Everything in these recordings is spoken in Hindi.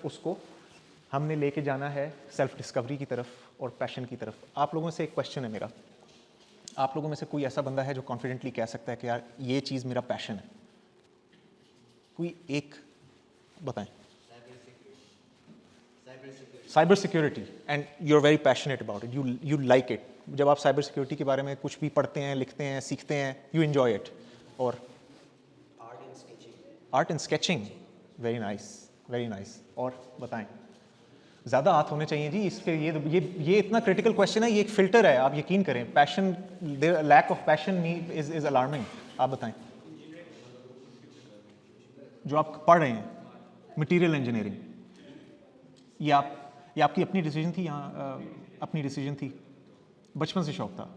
सिर्फ उसको हमने लेके जाना है सेल्फ डिस्कवरी की तरफ और पैशन की तरफ। आप लोगों से एक क्वेश्चन है मेरा, आप लोगों में से कोई ऐसा बंदा है जो कॉन्फिडेंटली कह सकता है कि यार ये चीज़ मेरा पैशन है? कोई एक बताएं। Cyber security, and you are very passionate about it, you like it. जब आप साइबर सिक्योरिटी के बारे में कुछ भी पढ़ते हैं, लिखते हैं, सीखते हैं, यू एंजॉय इट। और art and sketching, very nice, very nice. और बताएं। ज़्यादा हाथ होने चाहिए जी इसके। ये इतना क्रिटिकल क्वेश्चन है, ये एक फिल्टर है, आप यकीन करें। Passion, lack of passion is alarming. आप बताएं। जो आप पढ़ रहे हैं मटेरियल इंजीनियरिंग, ये आपकी अपनी डिसीजन थी? अपनी डिसीजन थी, बचपन से शौक था?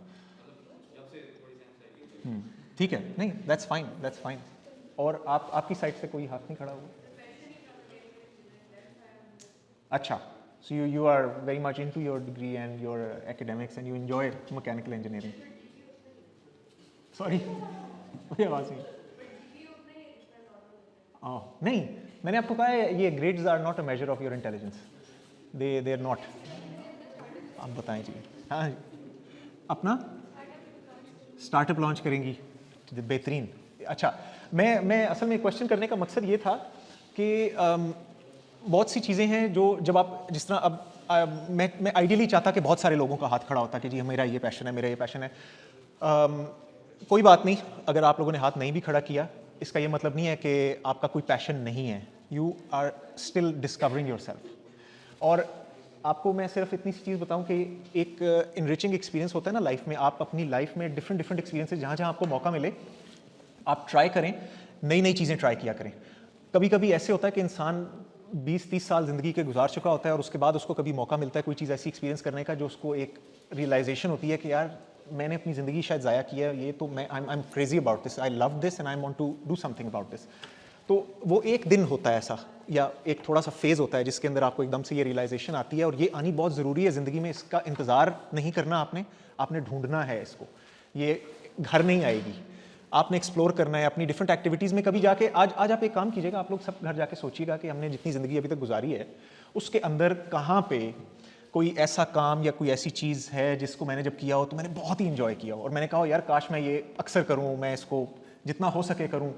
ठीक है, नहीं, दैट्स फाइन, दैट्स फाइन। और आपकी साइड से कोई हाथ नहीं खड़ा हुआ? अच्छा, so you are very much into your degree and your academics and you enjoy mechanical engineering. Sorry, मुझे आवाज़ नहीं। नहीं, मैंने आपको कहा है ये grades are not a measure of your intelligence. They are not. आप बताएं जी। हाँ, अपना स्टार्टअप लॉन्च करेंगी, बेहतरीन। अच्छा, मैं असल में क्वेश्चन करने का मकसद ये था कि बहुत सी चीज़ें हैं जो जब आप जिस तरह अब मैं आइडियली चाहता कि बहुत सारे लोगों का हाथ खड़ा होता कि जी मेरा ये पैशन है, मेरा ये पैशन है। कोई बात नहीं, अगर आप लोगों ने हाथ नहीं भी खड़ा किया, इसका ये मतलब नहीं है कि आपका कोई पैशन नहीं है। You are still discovering yourself. और आपको मैं सिर्फ इतनी सी चीज़ बताऊं कि एक इनरिचिंग एक्सपीरियंस होता है ना लाइफ में। आप अपनी लाइफ में डिफरेंट एक्सपीरियंसेस, जहाँ जहाँ आपको मौका मिले आप ट्राई करें, नई नई चीज़ें ट्राई किया करें। कभी कभी ऐसे होता है कि इंसान 20-30 साल ज़िंदगी के गुजार चुका होता है और उसके बाद उसको कभी मौका मिलता है कोई चीज़ ऐसी एक्सपीरियंस करने का जो उसको एक रियलाइजेशन होती है कि यार मैंने अपनी ज़िंदगी शायद ज़ाया किया है, ये तो मैं I am crazy about this, I love this and I want to do something about this. तो वो एक दिन होता है ऐसा, या एक थोड़ा सा फेज़ होता है जिसके अंदर आपको एकदम से ये रियलाइजेशन आती है। और ये आनी बहुत ज़रूरी है ज़िंदगी में, इसका इंतज़ार नहीं करना आपने ढूंढना है इसको। ये घर नहीं आएगी, आपने एक्सप्लोर करना है अपनी डिफरेंट एक्टिविटीज़ में। कभी जाके आज आप एक काम कीजिएगा, आप लोग सब घर जाके सोचिएगा कि हमने जितनी ज़िंदगी अभी तक गुजारी है उसके अंदर कहाँ पे कोई ऐसा काम या कोई ऐसी चीज़ है जिसको मैंने जब किया हो तो मैंने बहुत ही इंजॉय किया हो और मैंने कहा हो यार काश मैं ये अक्सर करूँ, मैं इसको जितना हो सके करूँ।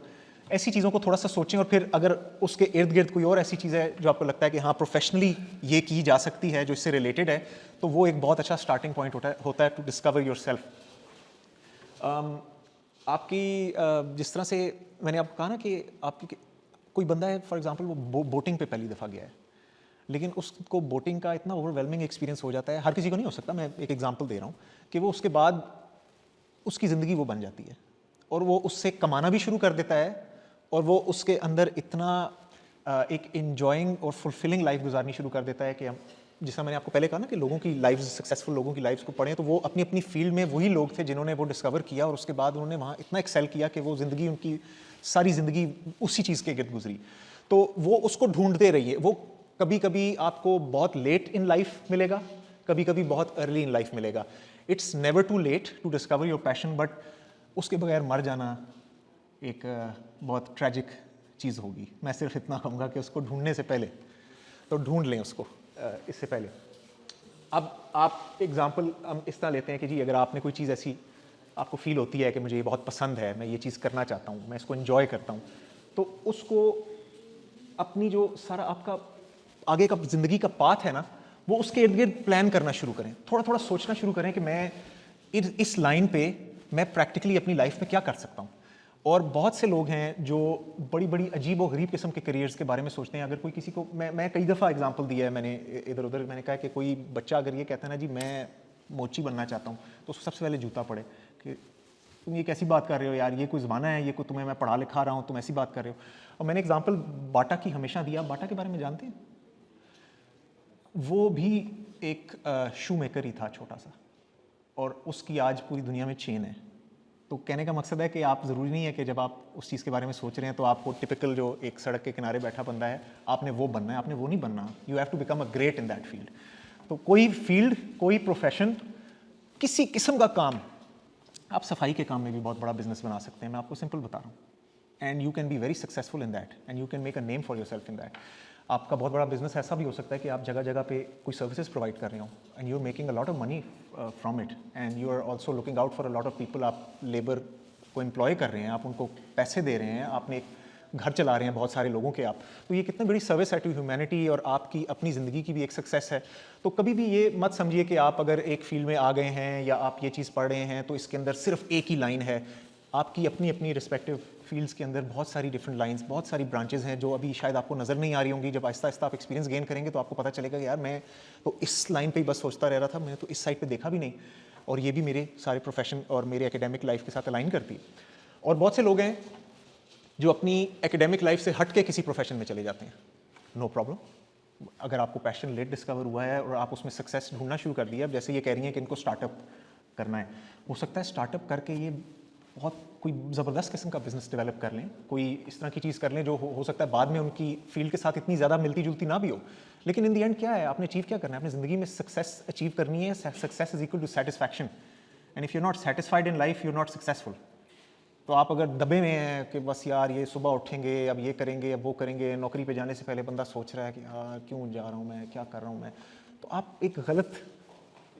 ऐसी चीज़ों को थोड़ा सा सोचें। और फिर अगर उसके इर्द गिर्द कोई और ऐसी चीज़ है जो आपको लगता है कि हाँ प्रोफेशनली ये की जा सकती है, जो इससे रिलेटेड है, तो वो एक बहुत अच्छा स्टार्टिंग पॉइंट होता है टू डिस्कवर योरसेल्फ। आपकी जिस तरह से मैंने आपको कहा ना कि आपकी कोई बंदा है फॉर एग्जांपल वो बोटिंग पे पहली दफ़ा गया है, लेकिन उसको बोटिंग का इतना ओवरवेलमिंग एक्सपीरियंस हो जाता है, हर किसी को नहीं हो सकता, मैं एक एग्जांपल दे रहा हूँ, कि वो उसके बाद उसकी ज़िंदगी वो बन जाती है और वो उससे कमाना भी शुरू कर देता है और वो उसके अंदर इतना एक इंजॉइंग और फुलफिलिंग लाइफ गुजारनी शुरू कर देता है कि हम, जिसका मैंने आपको पहले कहा ना कि लोगों की लाइफ्स, सक्सेसफुल लोगों की लाइफ्स को पढ़ें तो वो अपनी अपनी फील्ड में वही लोग थे जिन्होंने वो डिस्कवर किया और उसके बाद उन्होंने वहाँ इतना एक्सेल किया कि वो ज़िंदगी, उनकी सारी ज़िंदगी उसी चीज़ के गिर्द गुजरी। तो वो उसको ढूंढते रहिए। वो कभी कभी आपको बहुत लेट इन लाइफ मिलेगा, कभी कभी बहुत अर्ली इन लाइफ मिलेगा। It's never too late to discover your passion, but उसके बगैर मर जाना एक बहुत ट्रैजिक चीज़ होगी। मैं सिर्फ इतना कहूँगा कि उसको ढूंढने से पहले तो ढूंढ लें उसको इससे पहले। अब आप एग्जांपल हम इस तरह लेते हैं कि जी अगर आपने कोई चीज़ ऐसी आपको फील होती है कि मुझे ये बहुत पसंद है, मैं ये चीज़ करना चाहता हूँ, मैं इसको एंजॉय करता हूँ, तो उसको अपनी जो सारा आपका आगे का ज़िंदगी का पाथ है ना, वो उसके इर्द गिर्द प्लान करना शुरू करें। थोड़ा थोड़ा सोचना शुरू करें कि मैं इस लाइन पे मैं प्रैक्टिकली अपनी लाइफ में क्या कर सकता हूँ। और बहुत से लोग हैं जो बड़ी बड़ी अजीब और गरीब किस्म के करियर्स के बारे में सोचते हैं। अगर कोई किसी को, मैं कई दफ़ा एग्जांपल दिया है मैंने इधर उधर, मैंने कहा कि कोई बच्चा अगर ये कहता है ना जी मैं मोची बनना चाहता हूँ, तो उसको सबसे पहले जूता पड़े कि तुम ये कैसी बात कर रहे हो यार, ये कोई ज़माना है, ये कोई तुम्हें मैं पढ़ा लिखा रहा हूँ, तुम ऐसी बात कर रहे हो। और मैंने एग्जाम्पल बाटा की हमेशा दिया। बाटा के बारे में जानते हैं? वो भी एक शू मेकर ही था छोटा सा, और उसकी आज पूरी दुनिया में चेन है। तो कहने का मकसद है कि आप ज़रूरी नहीं है कि जब आप उस चीज़ के बारे में सोच रहे हैं तो आपको टिपिकल जो एक सड़क के किनारे बैठा बंदा है आपने वो बनना है, आपने वो नहीं बनना। You have to become a great in that field. तो कोई फील्ड, कोई प्रोफेशन, किसी किस्म का काम, आप सफाई के काम में भी बहुत बड़ा बिजनेस बना सकते हैं, मैं आपको सिंपल बता रहा हूँ। And you can be very successful in that and you can make a name for your self in that. आपका बहुत बड़ा बिजनेस ऐसा भी हो सकता है कि आप जगह जगह पे कोई सर्विसेज प्रोवाइड कर रहे हो and you are making a lot of money from it and you are also looking out for a lot of people. आप लेबर को एम्प्लॉय कर रहे हैं, आप उनको पैसे दे रहे हैं, आपने एक घर चला रहे हैं बहुत सारे लोगों के आप, तो ये कितनी बड़ी सर्विस है टू ह्यूमैनिटी और आपकी अपनी ज़िंदगी की भी एक सक्सेस है। तो कभी भी ये मत समझिए कि आप अगर एक फील्ड में आ गए हैं या आप ये चीज़ पढ़ रहे हैं तो इसके अंदर सिर्फ एक ही लाइन है। आपकी अपनी अपनी रिस्पेक्टिव फील्ड्स के अंदर बहुत सारी डिफरेंट लाइंस, बहुत सारी ब्रांचेस हैं जो अभी शायद आपको नज़र नहीं आ रही होंगी। जब आहिस्ता आहिस्ता आप एक्सपीरियंस गेन करेंगे तो आपको पता चलेगा कि यार मैं तो इस लाइन पे ही बस सोचता रह रहा था, मैं तो इस साइड पे देखा भी नहीं, और ये भी मेरे सारे प्रोफेशन और मेरे एकेडमिक लाइफ के साथ अलाइन करती है। और बहुत से लोग हैं जो अपनी एकेडमिक लाइफ से हट के किसी प्रोफेशन में चले जाते हैं, नो प्रॉब्लम। अगर आपको पैशन लेट डिस्कवर हुआ है और आप उसमें सक्सेस ढूंढना शुरू कर दिया, अब जैसे ये कह रही हैं कि इनको स्टार्टअप करना है, हो सकता है स्टार्टअप करके ये बहुत कोई ज़बरदस्त किस्म का बिजनेस डेवलप कर लें, कोई इस तरह की चीज़ कर लें जो हो सकता है बाद में उनकी फील्ड के साथ इतनी ज़्यादा मिलती जुलती ना भी हो। लेकिन इन दी एंड क्या है, आपने अचीव क्या करना है, अपनी ज़िंदगी में सक्सेस अचीव करनी है। Success is equal to satisfaction, and if you are not satisfied in life you are not successful. तो आप अगर दबे में हैं कि बस यार ये सुबह उठेंगे, अब ये करेंगे, अब वो करेंगे, नौकरी पे जाने से पहले बंदा सोच रहा है कि यार क्यों जा रहा हूँ मैं, क्या कर रहा हूँ मैं, तो आप एक गलत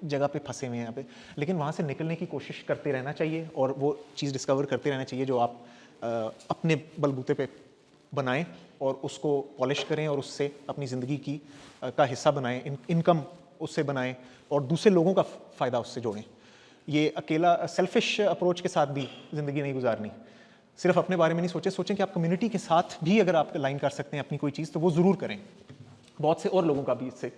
जगह पे फंसे हुए हैं यहाँ पे। लेकिन वहाँ से निकलने की कोशिश करते रहना चाहिए और वो चीज़ डिस्कवर करते रहना चाहिए जो आप अपने बलबूते पे बनाएं और उसको पॉलिश करें और उससे अपनी ज़िंदगी की का हिस्सा बनाएं, इनकम उससे बनाएं और दूसरे लोगों का फ़ायदा उससे जोड़ें। ये अकेला सेल्फिश अप्रोच के साथ भी ज़िंदगी नहीं गुजारनी। सिर्फ अपने बारे में नहीं सोचें कि आप कम्युनिटी के साथ भी अगर आप लाइन कर सकते हैं अपनी कोई चीज़ तो वो ज़रूर करें। बहुत से और लोगों का भी इससे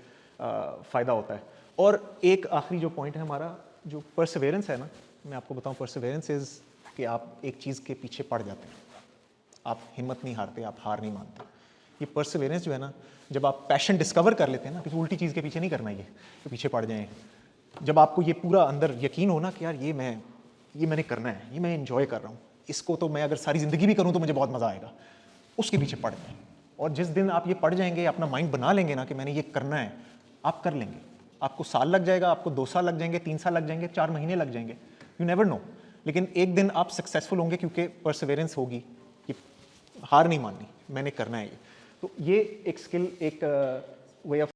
फ़ायदा होता है। और एक आखिरी जो पॉइंट है हमारा, जो परसिवेरेंस है ना, मैं आपको बताऊं, परसिवेरेंस इज़ कि आप एक चीज़ के पीछे पड़ जाते हैं, आप हिम्मत नहीं हारते, आप हार नहीं मानते। ये परसिवेरेंस जो है ना, जब आप पैशन डिस्कवर कर लेते हैं ना, किसी उल्टी चीज़ के पीछे नहीं करना, ये तो पीछे पड़ जाएं। जब आपको ये पूरा अंदर यकीन हो ना कि यार ये मैंने करना है, ये मैं एंजॉय कर रहा हूँ, इसको तो मैं अगर सारी ज़िंदगी भी करूँ तो मुझे बहुत मज़ा आएगा, उसके पीछे पड़ जाएं। और जिस दिन आप ये पड़ जाएंगे, अपना माइंड बना लेंगे ना कि मैंने ये करना है, आप कर लेंगे। आपको साल लग जाएगा, आपको 2 साल लग जाएंगे, 3 साल लग जाएंगे, 4 महीने लग जाएंगे, यू नेवर नो। लेकिन एक दिन आप सक्सेसफुल होंगे क्योंकि परसिवेरेंस होगी, कि हार नहीं माननी, मैंने करना है ये। तो ये एक स्किल, एक वे ऑफ